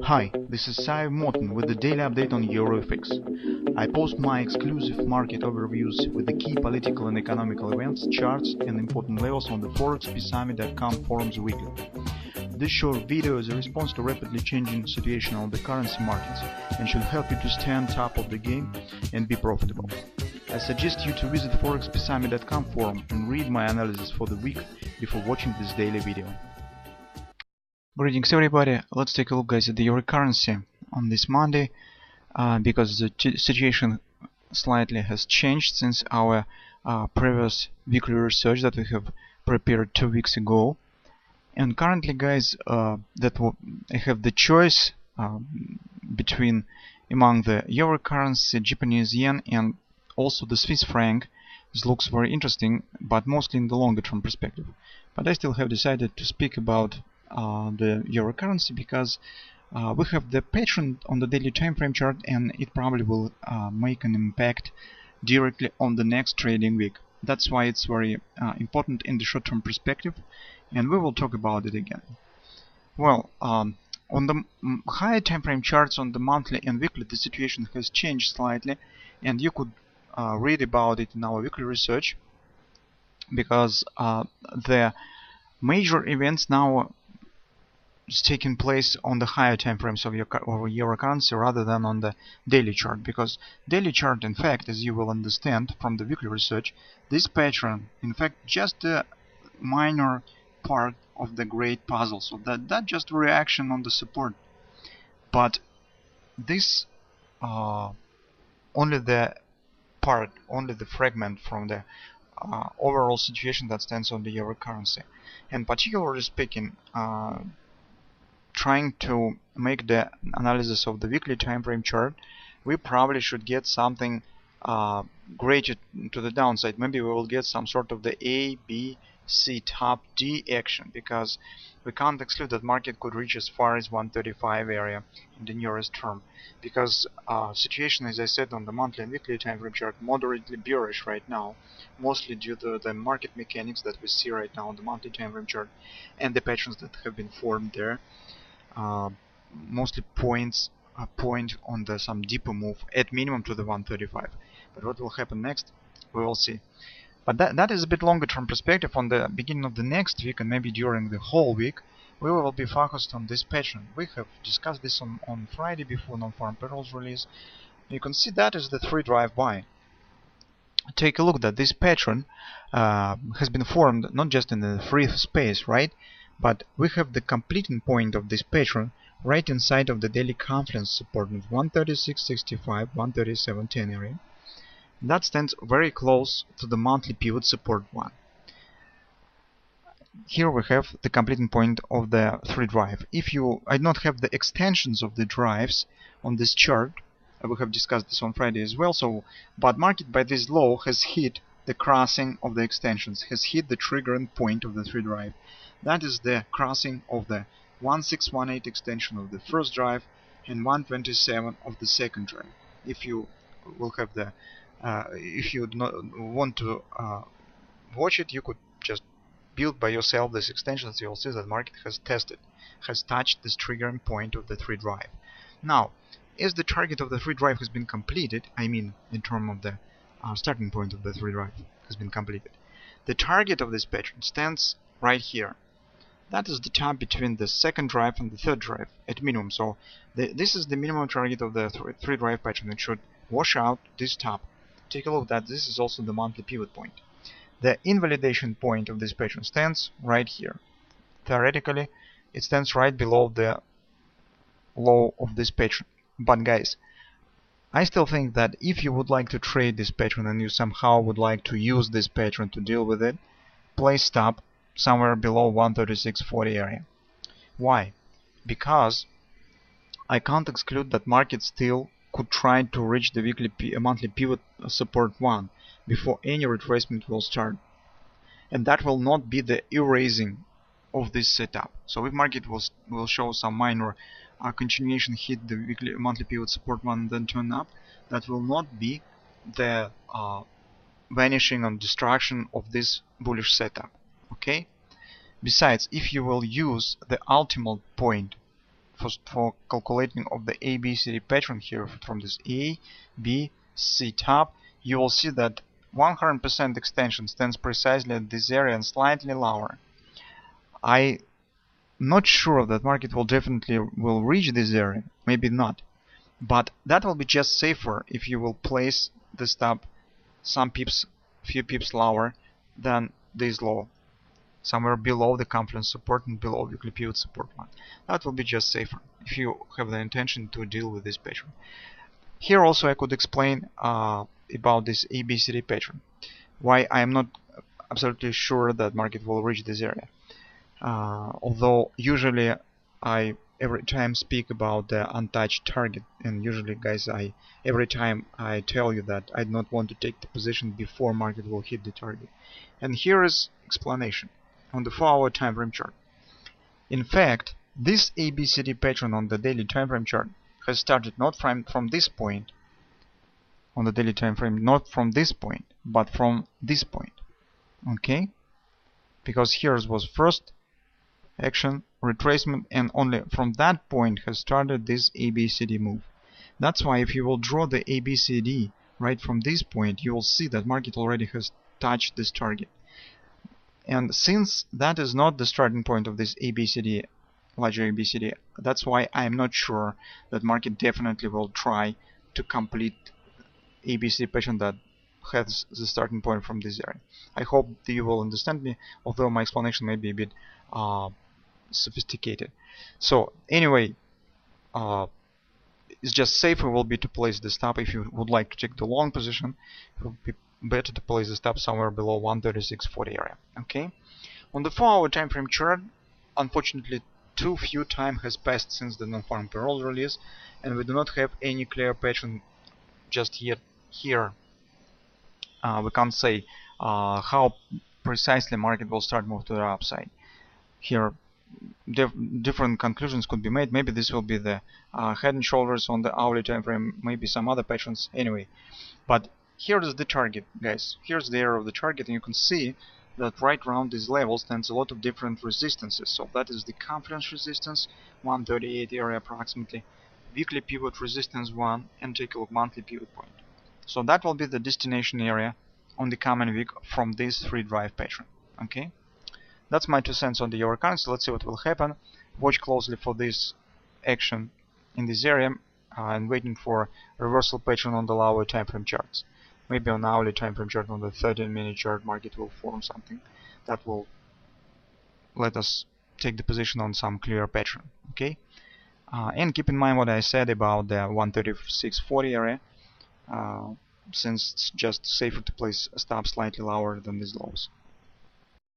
Hi, this is Sive Morten with the daily update on EuroFX. I post my exclusive market overviews with the key political and economical events, charts and important levels on the ForexPeaceArmy.com forums weekly. This short video is a response to rapidly changing situation on the currency markets and should help you to stay on top of the game and be profitable. I suggest you to visit ForexPeaceArmy.com forum and read my analysis for the week before watching this daily video. Greetings everybody, let's take a look guys at the euro currency on this Monday because the situation slightly has changed since our previous weekly research that we have prepared 2 weeks ago. And currently guys, I have the choice between among the euro currency, Japanese yen and also the Swiss franc. This looks very interesting, but mostly in the longer term perspective. But I still have decided to speak about the euro currency because we have the pattern on the daily time frame chart, and it probably will make an impact directly on the next trading week. That's why it's very important in the short-term perspective, and we will talk about it again. Well, on the higher time frame charts on the monthly and weekly, the situation has changed slightly, and you could read about it in our weekly research because the major events now is taking place on the higher time frames of euro currency rather than on the daily chart, because daily chart, in fact, as you will understand from the weekly research, this pattern in fact just a minor part of the great puzzle, so that just reaction on the support, but this only the fragment from the overall situation that stands on the euro currency. And particularly speaking, trying to make the analysis of the weekly time frame chart, we probably should get something greater to the downside. Maybe we will get some sort of the A, B, C, top D action, because we can't exclude that market could reach as far as 135 area in the nearest term, because situation, as I said, on the monthly and weekly time frame chart, moderately bearish right now, mostly due to the market mechanics that we see right now on the monthly time frame chart and the patterns that have been formed there. Mostly point on some deeper move at minimum to the 135. But what will happen next, we will see. But that is a bit longer term perspective. On the beginning of the next week and maybe during the whole week, we will be focused on this pattern. We have discussed this on Friday before non-farm payrolls release. You can see that is the 3 drive-by. Take a look that this pattern has been formed not just in the free space, right? But we have the completing point of this pattern right inside of the daily confidence support of 136.65, 137.10 area. That stands very close to the monthly pivot support one. Here we have the completing point of the 3 drive. I do not have the extensions of the drives on this chart. We have discussed this on Friday as well. But market by this low has hit the crossing of the extensions, has hit the triggering point of the 3 drive. That is the crossing of the 1618 extension of the first drive and 127 of the second drive. If you will have the if you do not want to watch it, you could just build by yourself these extensions. You will see that market has touched this triggering point of the 3 drive. Now, as the target of the 3 drive has been completed, I mean in terms of the starting point of the 3 drive has been completed, the target of this pattern stands right here. That is the top between the second drive and the third drive at minimum. So this is the minimum target of the 3 drive pattern. It should wash out this top. Take a look that this is also the monthly pivot point. The invalidation point of this pattern stands right here. Theoretically, it stands right below the low of this pattern. But guys, I still think that if you would like to trade this pattern and you somehow would like to use this pattern to deal with it, place stop somewhere below 136.40 area. Why? Because I can't exclude that market still could try to reach the monthly pivot support 1 before any retracement will start, and that will not be the erasing of this setup. So if market will show some minor continuation, hit the monthly pivot support 1 and then turn up, that will not be the vanishing and destruction of this bullish setup. Okay. Besides, if you will use the ultimate point for calculating of the ABCD pattern here from this A, B, C top, you will see that 100% extension stands precisely at this area and slightly lower. I'm not sure that market will definitely reach this area, maybe not, but that will be just safer if you will place the stop some pips, few pips lower than this low, somewhere below the confluence support and below weekly pivot support one. That will be just safer if you have the intention to deal with this pattern. Here also I could explain about this ABCD pattern, why I am not absolutely sure that market will reach this area. Although usually I every time speak about the untouched target, and usually guys every time I tell you that I do not want to take the position before market will hit the target. And here is explanation on the 4-hour time frame chart. In fact, this ABCD pattern on the daily time frame chart has started not from this point on the daily time frame, not from this point, but from this point. Okay? Because here was first action, retracement, and only from that point has started this ABCD move. That's why if you will draw the ABCD right from this point, you will see that market already has touched this target. And since that is not the starting point of this ABCD, larger ABCD, that's why I am not sure that market definitely will try to complete ABCD pattern that has the starting point from this area. I hope that you will understand me, although my explanation may be a bit sophisticated. So anyway, it's just safer will be to place the stop. If you would like to take the long position, it would be better to place the stop somewhere below 136.40 area. Okay. On the 4-hour time frame chart, unfortunately too few time has passed since the non-farm payroll release, and we do not have any clear pattern just yet here. We can't say how precisely market will start move to the upside. Here different conclusions could be made. Maybe this will be the head and shoulders on the hourly time frame, maybe some other patterns. Anyway, but here is the target, guys. Here's the area of the target, and you can see that right around this level stands a lot of different resistances. So that is the confluence resistance, 138 area approximately, weekly pivot resistance 1, and take a look monthly pivot point. So that will be the destination area on the coming week from this 3-drive pattern. Okay, that's my 2 cents on the euro currency. Let's see what will happen. Watch closely for this action in this area and waiting for reversal pattern on the lower time frame charts. Maybe on the hourly time frame chart, on the 13-minute chart, market will form something that will let us take the position on some clear pattern. Okay, and keep in mind what I said about the 136.40 area, since it's just safer to place a stop slightly lower than these lows.